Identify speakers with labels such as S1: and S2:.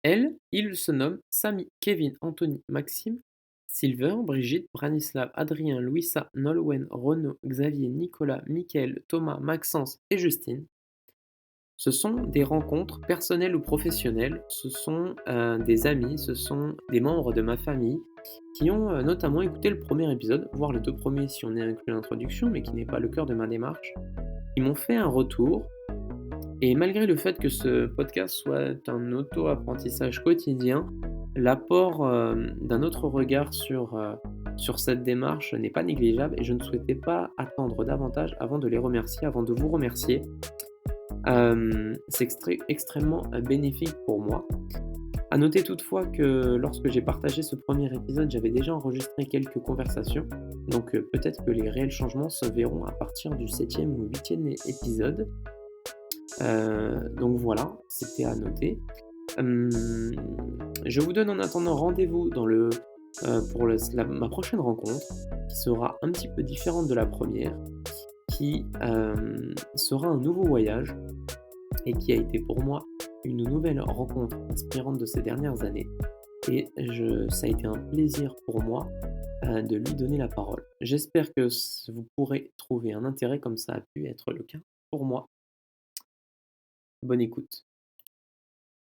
S1: Elle, il se nomme Samy, Kevin, Anthony, Maxime, Silver, Brigitte, Branislav, Adrien, Louisa, Nolwenn, Renaud, Xavier, Nicolas, Mickaël, Thomas, Maxence et Justine. Ce sont des rencontres personnelles ou professionnelles, ce sont, des amis, ce sont des membres de ma famille qui ont, notamment écouté le premier épisode, voire les 2 premiers si on y inclut l'introduction, mais qui n'est pas le cœur de ma démarche. Ils m'ont fait un retour et malgré le fait que ce podcast soit un auto-apprentissage quotidien, l'apport, d'un autre regard sur cette démarche n'est pas négligeable et je ne souhaitais pas attendre davantage avant de les remercier, avant de vous remercier. C'est extrêmement, bénéfique pour moi. À noter toutefois que lorsque j'ai partagé ce premier épisode, j'avais déjà enregistré quelques conversations, donc peut-être que les réels changements se verront à partir du 7e ou 8e épisode. Donc voilà, c'était à noter. Hem, je vous donne en attendant rendez-vous pour ma prochaine rencontre, qui sera un petit peu différente de la première, qui, sera un nouveau voyage et qui a été pour moi une nouvelle rencontre inspirante de ces dernières années et ça a été un plaisir pour moi, de lui donner la parole. J'espère que vous pourrez trouver un intérêt comme ça a pu être le cas pour moi. Bonne écoute.